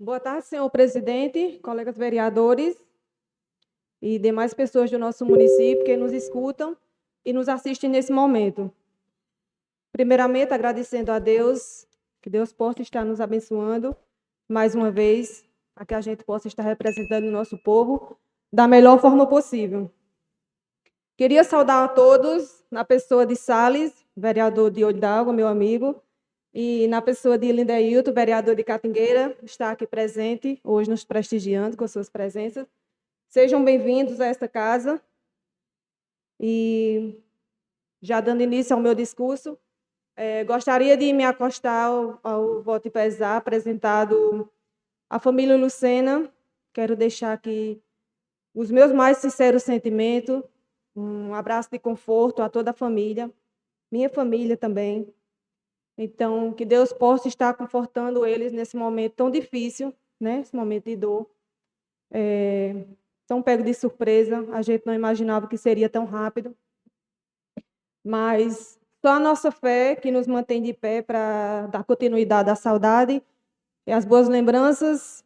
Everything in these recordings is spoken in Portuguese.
Boa tarde, senhor presidente, colegas vereadores e demais pessoas do nosso município que nos escutam e nos assistem nesse momento. Primeiramente, agradecendo a Deus, que Deus possa estar nos abençoando mais uma vez, para que a gente possa estar representando o nosso povo da melhor forma possível. Queria saudar a todos, na pessoa de Salles, vereador de Olho d'Água, meu amigo, e na pessoa de Lindeilton, vereador de Catingueira, está aqui presente, hoje nos prestigiando com suas presenças. Sejam bem-vindos a esta casa. E, já dando início ao meu discurso, gostaria de me acostar ao voto de pesar apresentado à família Lucena. Quero deixar aqui os meus mais sinceros sentimentos, um abraço de conforto a toda a família, minha família também. Então, que Deus possa estar confortando eles nesse momento tão difícil, né? Esse momento de dor. Tão pego de surpresa, a gente não imaginava que seria tão rápido. Mas só a nossa fé que nos mantém de pé para dar continuidade à saudade e às boas lembranças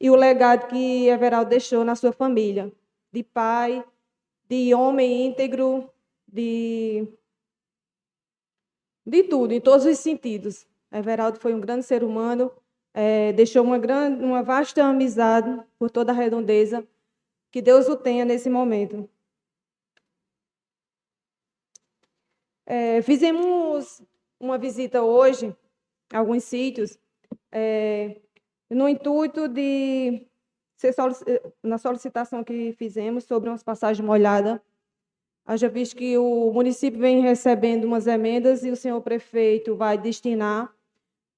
e o legado que Everaldo deixou na sua família, de pai, de homem íntegro, de tudo, em todos os sentidos. Everaldo foi um grande ser humano, deixou uma vasta amizade por toda a redondeza. Que Deus o tenha nesse momento. Fizemos uma visita hoje a alguns sítios, no intuito de na solicitação que fizemos sobre umas passagens molhadas. Haja visto que o município vem recebendo umas emendas e o senhor prefeito vai destinar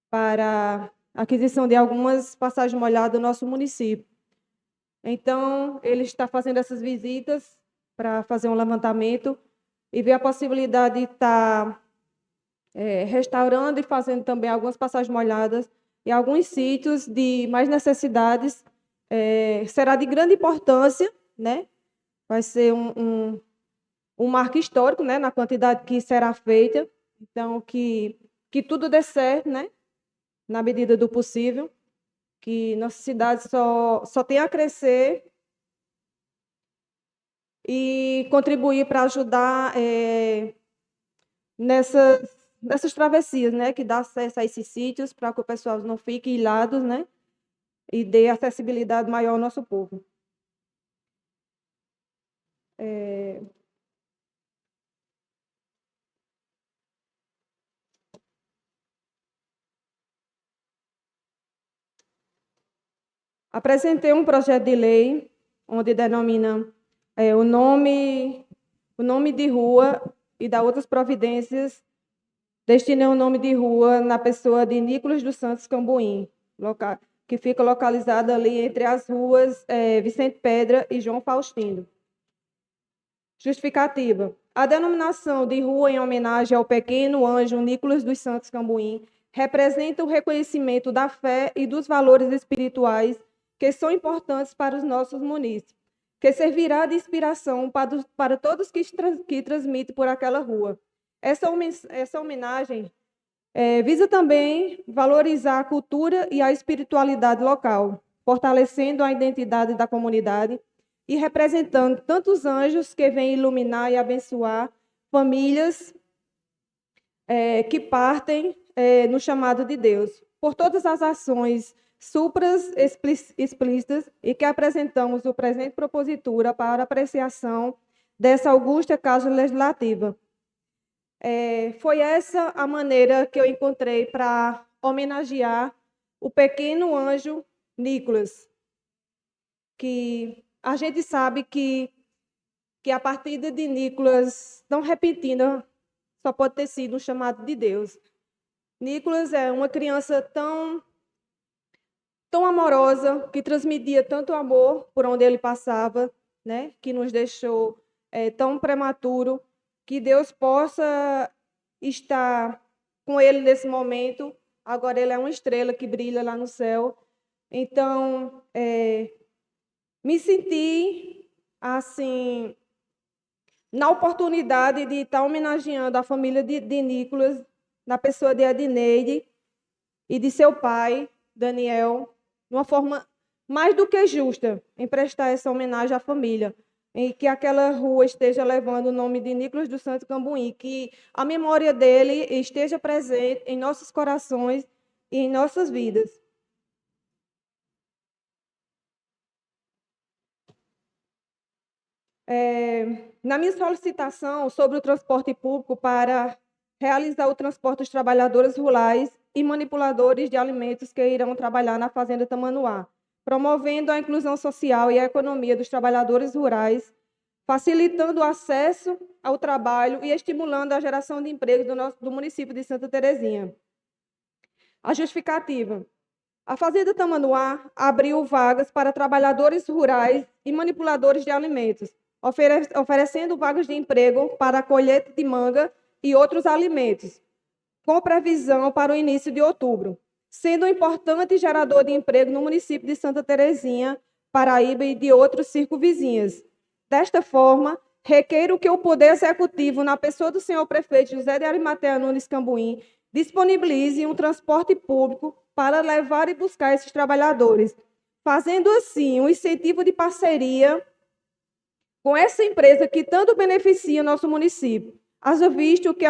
para a aquisição de algumas passagens molhadas do nosso município. Então, ele está fazendo essas visitas para fazer um levantamento e ver a possibilidade de estar restaurando e fazendo também algumas passagens molhadas em alguns sítios de mais necessidades. Será de grande importância, né? Vai ser um marco histórico, né, na quantidade que será feita. Então, que tudo dê certo, né, na medida do possível, que nossa cidade só tenha a crescer e contribuir para ajudar nessas travessias, né, que dá acesso a esses sítios, para que o pessoal não fique ilhado, né, e dê acessibilidade maior ao nosso povo. Apresentei um projeto de lei onde denomina o nome de rua e dá outras providências. Destinei o nome de rua na pessoa de Nicolas dos Santos Cambuim, que fica localizada ali entre as ruas Vicente Pedra e João Faustino. Justificativa. A denominação de rua em homenagem ao pequeno anjo Nicolas dos Santos Cambuim representa o reconhecimento da fé e dos valores espirituais que são importantes para os nossos munícipes, que servirá de inspiração para todos que transmitem por aquela rua. Essa homenagem visa também valorizar a cultura e a espiritualidade local, fortalecendo a identidade da comunidade e representando tantos anjos que vêm iluminar e abençoar famílias que partem no chamado de Deus. Por todas as ações supras explícitas e que apresentamos o presente propositura para apreciação dessa augusta Casa Legislativa. Foi essa a maneira que eu encontrei para homenagear o pequeno anjo Nicolas, que a gente sabe que a partida de Nicolas, tão repentina, só pode ter sido um chamado de Deus. Nicolas é uma criança tão amorosa, que transmitia tanto amor por onde ele passava, né? Que nos deixou tão prematuro, que Deus possa estar com ele nesse momento. Agora ele é uma estrela que brilha lá no céu. Então, me senti, assim, na oportunidade de estar homenageando a família de Nicolas, na pessoa de Edneide e de seu pai, Daniel, uma forma mais do que justa em prestar essa homenagem à família, em que aquela rua esteja levando o nome de Nicolas dos Santos Cambuim, que a memória dele esteja presente em nossos corações e em nossas vidas. Na minha solicitação sobre o transporte público para realizar o transporte dos trabalhadores rurais e manipuladores de alimentos que irão trabalhar na Fazenda Tamanuá, promovendo a inclusão social e a economia dos trabalhadores rurais, facilitando o acesso ao trabalho e estimulando a geração de emprego do município de Santa Terezinha. A justificativa. A Fazenda Tamanuá abriu vagas para trabalhadores rurais e manipuladores de alimentos, oferecendo vagas de emprego para a colheita de manga e outros alimentos, com previsão para o início de outubro, sendo um importante gerador de emprego no município de Santa Terezinha, Paraíba e de outros circunvizinhos. Desta forma, requeiro que o Poder Executivo, na pessoa do senhor prefeito José de Arimatea Nunes Cambuim, disponibilize um transporte público para levar e buscar esses trabalhadores, fazendo assim um incentivo de parceria com essa empresa que tanto beneficia o nosso município, haja visto que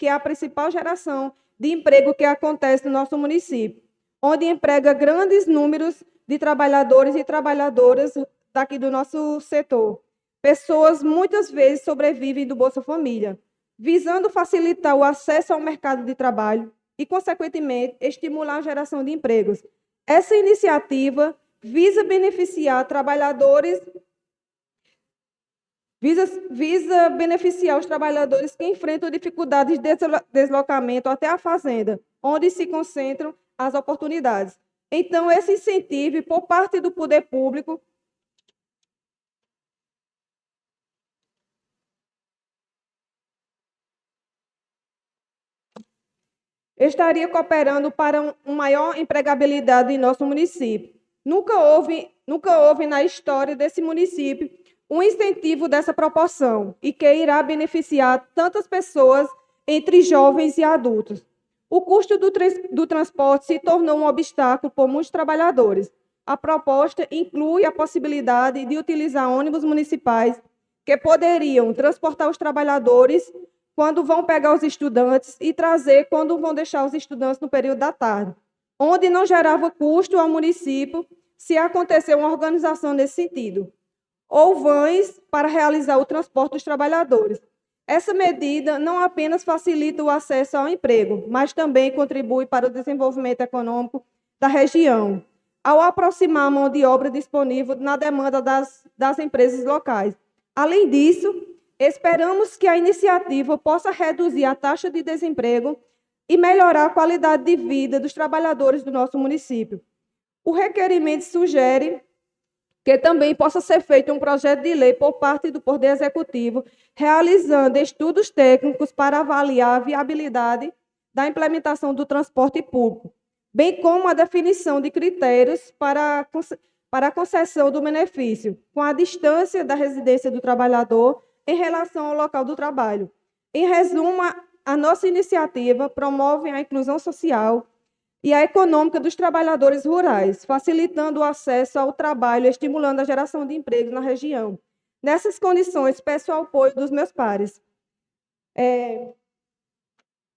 é a principal geração de emprego que acontece no nosso município, onde emprega grandes números de trabalhadores e trabalhadoras daqui do nosso setor. Pessoas muitas vezes sobrevivem do Bolsa Família, visando facilitar o acesso ao mercado de trabalho e, consequentemente, estimular a geração de empregos. Essa iniciativa visa beneficiar trabalhadores, visa beneficiar os trabalhadores que enfrentam dificuldades de deslocamento até a fazenda, onde se concentram as oportunidades. Então, esse incentivo, por parte do poder público, estaria cooperando para uma maior empregabilidade em nosso município. Nunca houve na história desse município um incentivo dessa proporção e que irá beneficiar tantas pessoas, entre jovens e adultos. O custo do transporte se tornou um obstáculo por muitos trabalhadores. A proposta inclui a possibilidade de utilizar ônibus municipais que poderiam transportar os trabalhadores quando vão pegar os estudantes e trazer quando vão deixar os estudantes no período da tarde, onde não gerava custo ao município se acontecer uma organização nesse sentido, ou vans para realizar o transporte dos trabalhadores. Essa medida não apenas facilita o acesso ao emprego, mas também contribui para o desenvolvimento econômico da região, ao aproximar a mão de obra disponível na demanda das empresas locais. Além disso, esperamos que a iniciativa possa reduzir a taxa de desemprego e melhorar a qualidade de vida dos trabalhadores do nosso município. O requerimento sugere que também possa ser feito um projeto de lei por parte do Poder Executivo, realizando estudos técnicos para avaliar a viabilidade da implementação do transporte público, bem como a definição de critérios para a concessão do benefício, com a distância da residência do trabalhador em relação ao local do trabalho. Em resumo, a nossa iniciativa promove a inclusão social e a econômica dos trabalhadores rurais, facilitando o acesso ao trabalho e estimulando a geração de emprego na região. Nessas condições, peço o apoio dos meus pares.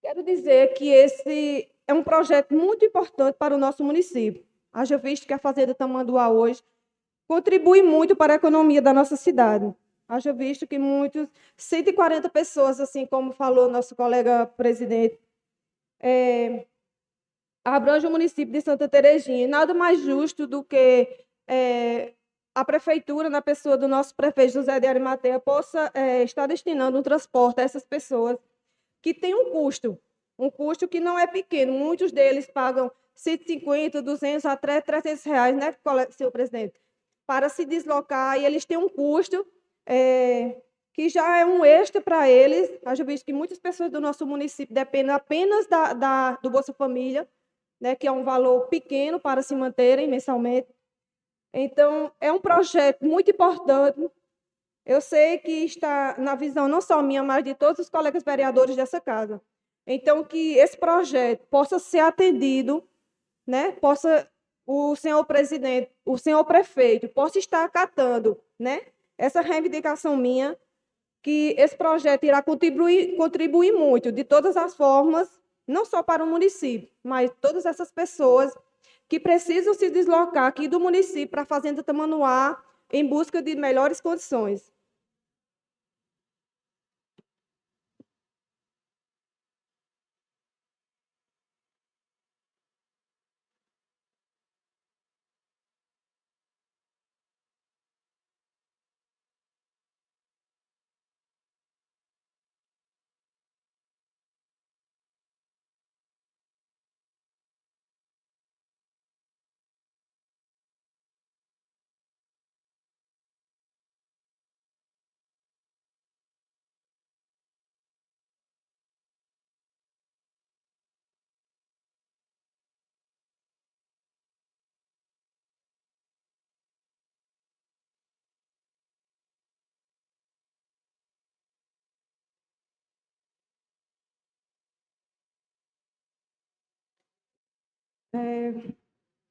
Quero dizer que esse é um projeto muito importante para o nosso município. Haja visto que a Fazenda Tamanduá hoje contribui muito para a economia da nossa cidade. Haja visto que 140 pessoas, assim como falou nosso colega presidente, abrange o município de Santa Terezinha. Nada mais justo do que a prefeitura, na pessoa do nosso prefeito José de Arimatea, possa estar destinando um transporte a essas pessoas que têm um custo que não é pequeno. Muitos deles pagam 150, 200 até 300 reais, né, senhor presidente, para se deslocar, e eles têm um custo que já é um extra para eles. Eu visto que muitas pessoas do nosso município dependem apenas do Bolsa Família, né, que é um valor pequeno para se manterem mensalmente. Então, é um projeto muito importante. Eu sei que está na visão não só minha, mas de todos os colegas vereadores dessa casa. Então, que esse projeto possa ser atendido, né, o senhor presidente, o senhor prefeito, possa estar acatando, né, essa reivindicação minha, que esse projeto irá contribuir muito, de todas as formas, não só para o município, mas todas essas pessoas que precisam se deslocar aqui do município para a Fazenda Tamanduá em busca de melhores condições.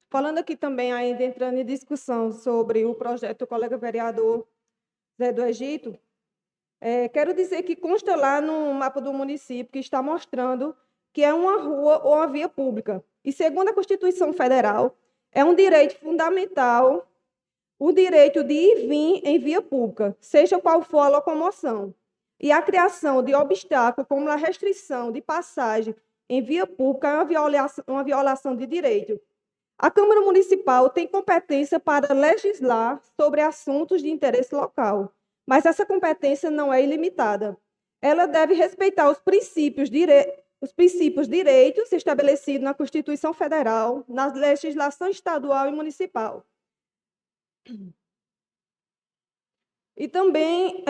Falando aqui também, ainda entrando em discussão sobre o projeto do colega vereador Zé do Egito, quero dizer que consta lá no mapa do município que está mostrando que é uma rua ou uma via pública. E, segundo a Constituição Federal, é um direito fundamental o direito de ir e vir em via pública, seja qual for a locomoção. E a criação de obstáculos, como a restrição de passagem em via pública, é uma violação de direito. A Câmara Municipal tem competência para legislar sobre assuntos de interesse local, mas essa competência não é ilimitada. Ela deve respeitar os princípios direitos estabelecidos na Constituição Federal, na legislação estadual e municipal. E também,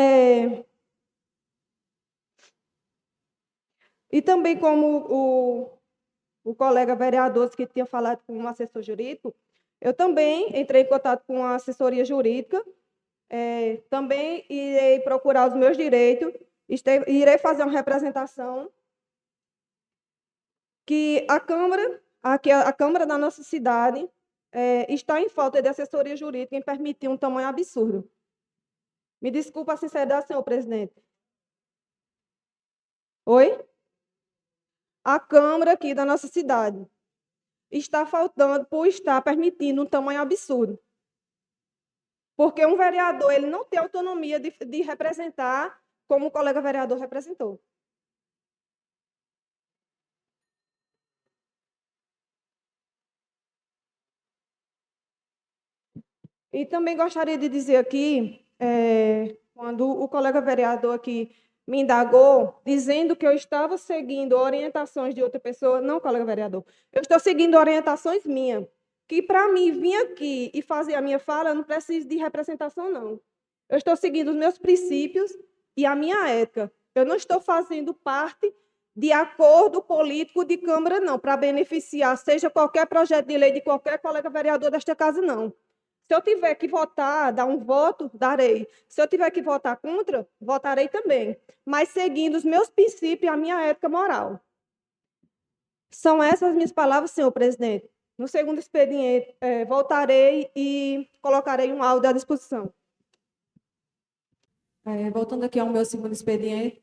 como o colega vereador que tinha falado com um assessor jurídico, eu também entrei em contato com a assessoria jurídica, também irei procurar os meus direitos, irei fazer uma representação que a Câmara da nossa cidade está em falta de assessoria jurídica em permitir um tamanho absurdo. Me desculpa a sinceridade, senhor presidente. Oi? A Câmara aqui da nossa cidade está faltando por estar permitindo um tamanho absurdo. Porque um vereador ele não tem autonomia de representar como o colega vereador representou. E também gostaria de dizer aqui, quando o colega vereador aqui me indagou, dizendo que eu estava seguindo orientações de outra pessoa, não, colega vereador, eu estou seguindo orientações minhas, que para mim vir aqui e fazer a minha fala, eu não preciso de representação, não. Eu estou seguindo os meus princípios e a minha ética. Eu não estou fazendo parte de acordo político de Câmara, não, para beneficiar, seja qualquer projeto de lei de qualquer colega vereador desta casa, não. Se eu tiver que votar, dar um voto, darei. Se eu tiver que votar contra, votarei também. Mas seguindo os meus princípios e a minha ética moral. São essas minhas palavras, senhor presidente. No segundo expediente, voltarei e colocarei um áudio à disposição. Voltando aqui ao meu segundo expediente,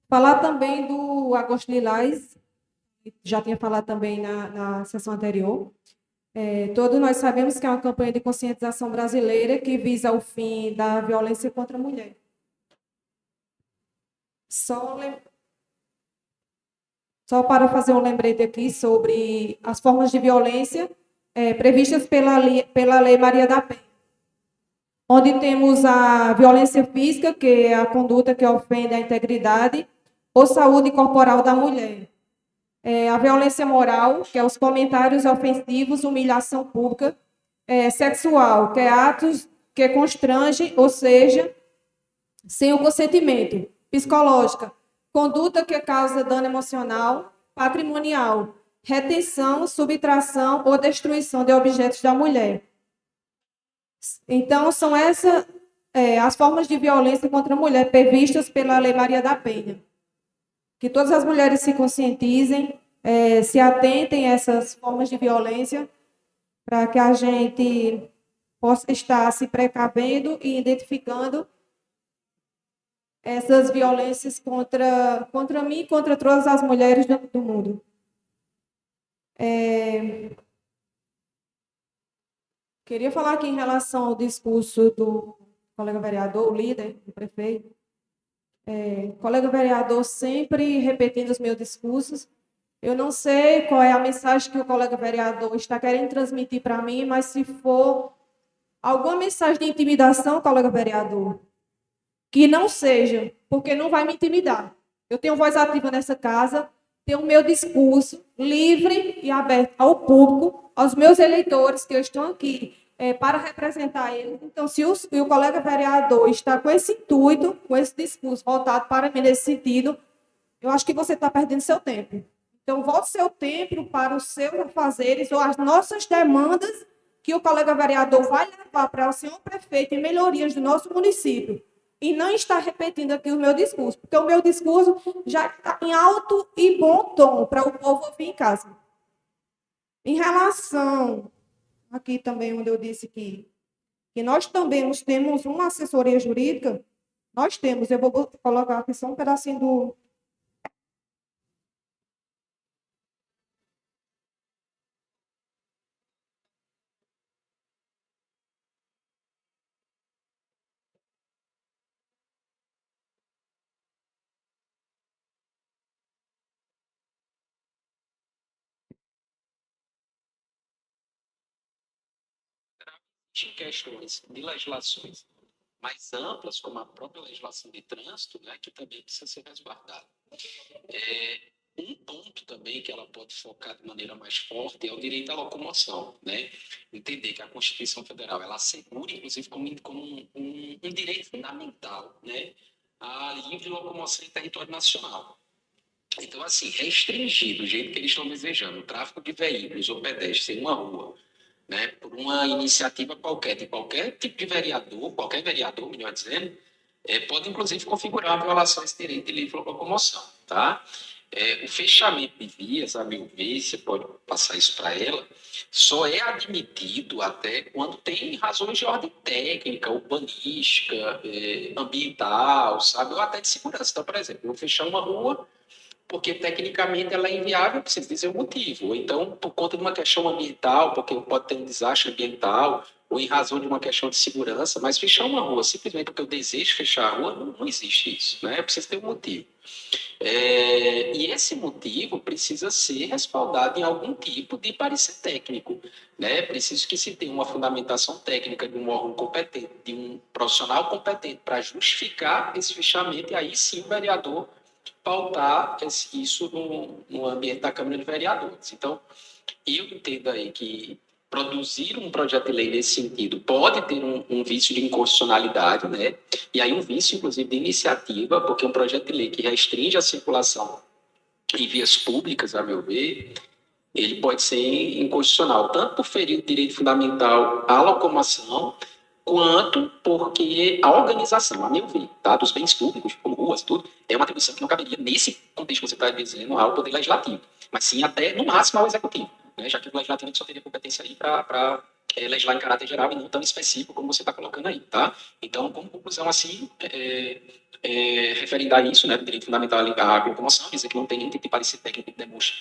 falar também do Agosto Lilás, já tinha falado também na sessão anterior. Todos nós sabemos que é uma campanha de conscientização brasileira que visa o fim da violência contra a mulher. Só para fazer um lembrete aqui sobre as formas de violência previstas pela Lei Maria da Penha, onde temos a violência física, que é a conduta que ofende a integridade ou saúde corporal da mulher. A violência moral, que é os comentários ofensivos, humilhação pública, sexual, que é atos que constrangem, ou seja, sem o consentimento. Psicológica, conduta que causa dano emocional, patrimonial, retenção, subtração ou destruição de objetos da mulher. Então, são essas as formas de violência contra a mulher previstas pela Lei Maria da Penha. Que todas as mulheres se conscientizem, se atentem a essas formas de violência, para que a gente possa estar se precavendo e identificando essas violências contra mim e contra todas as mulheres do mundo. Queria falar aqui em relação ao discurso do colega vereador, o líder, do prefeito. Colega vereador sempre repetindo os meus discursos. Eu não sei qual é a mensagem que o colega vereador está querendo transmitir para mim, mas se for alguma mensagem de intimidação, colega vereador, que não seja, porque não vai me intimidar. Eu tenho voz ativa nessa casa, tenho o meu discurso livre e aberto ao público, aos meus eleitores que estão aqui para representar eles. Então, se o colega vereador está com esse intuito, com esse discurso voltado para mim nesse sentido, eu acho que você está perdendo seu tempo. Então, volte seu tempo para os seus afazeres ou as nossas demandas que o colega vereador vai levar para o senhor prefeito em melhorias do nosso município. E não está repetindo aqui o meu discurso, porque o meu discurso já está em alto e bom tom para o povo ouvir em casa. Em relação, aqui também onde eu disse que nós também temos uma assessoria jurídica, nós temos, eu vou colocar aqui só um pedacinho do... Em questões de legislações mais amplas, como a própria legislação de trânsito, né, que também precisa ser resguardada. Um ponto também que ela pode focar de maneira mais forte é o direito à locomoção, né? Entender que a Constituição Federal ela assegura, inclusive, como um direito fundamental, né, a livre locomoção em território nacional. Então, assim, restringir do jeito que eles estão desejando o tráfego de veículos ou pedestres em uma rua, né, por uma iniciativa qualquer, de qualquer tipo de vereador, qualquer vereador, melhor dizendo, pode inclusive configurar uma violação a esse direito de livre locomoção, tá? O fechamento de vias, a meu ver, você pode passar isso para ela, só é admitido até quando tem razões de ordem técnica, urbanística, ambiental, sabe, ou até de segurança. Então, por exemplo, eu vou fechar uma rua porque tecnicamente ela é inviável, precisa dizer o motivo. Ou então, por conta de uma questão ambiental, porque pode ter um desastre ambiental, ou em razão de uma questão de segurança, mas fechar uma rua simplesmente porque eu desejo fechar a rua, não existe isso, né? Precisa ter um motivo. E esse motivo precisa ser respaldado em algum tipo de parecer técnico, né? Preciso que se tenha uma fundamentação técnica de um órgão competente, de um profissional competente para justificar esse fechamento, e aí sim o vereador pautar isso no ambiente da Câmara de Vereadores. Então, eu entendo aí que produzir um projeto de lei nesse sentido pode ter um vício de inconstitucionalidade, né? E aí um vício, inclusive, de iniciativa, porque um projeto de lei que restringe a circulação em vias públicas, a meu ver, ele pode ser inconstitucional, tanto por ferir o direito fundamental à locomoção, quanto porque a organização, a meu ver, tá, dos bens públicos, como ruas, tudo, é uma atribuição que não caberia nesse contexto que você está dizendo ao Poder Legislativo, mas sim até, no máximo, ao Executivo, né, já que o Legislativo só teria competência aí para legislar em caráter geral e não tão específico como você está colocando aí, tá? Então, como conclusão, assim, referindo a isso, né, do direito fundamental à locomoção, dizer que não tem nenhum tipo de parecer técnico que demonstre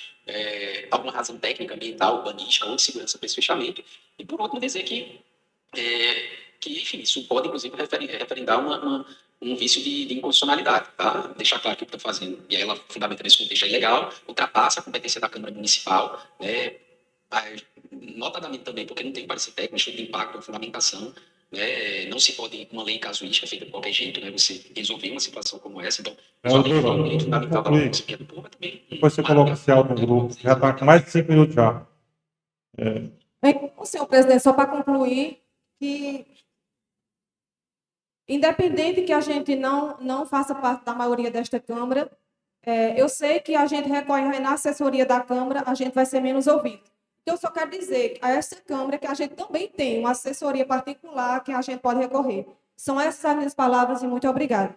alguma razão técnica, ambiental, urbanística ou de segurança para esse fechamento, e por último dizer que enfim, isso pode, inclusive, referendar um vício de inconstitucionalidade, tá? Deixar claro que o que está fazendo, e aí ela fundamenta nesse contexto, é ilegal, ultrapassa a competência da Câmara Municipal, né? Notadamente também, porque não tem parecer técnico de impacto ou fundamentação, né? Não se pode, uma lei casuística feita de qualquer jeito, né? Você resolver uma situação como essa, então, o direito fundamental da democracia do povo também. Depois você coloca esse áudio no grupo, já está com mais de 5 minutos já. Senhor presidente, só para concluir, que independente que a gente não faça parte da maioria desta Câmara, eu sei que a gente recorre na assessoria da Câmara, a gente vai ser menos ouvido. Então, eu só quero dizer a essa Câmara que a gente também tem uma assessoria particular que a gente pode recorrer. São essas as minhas palavras e muito obrigada.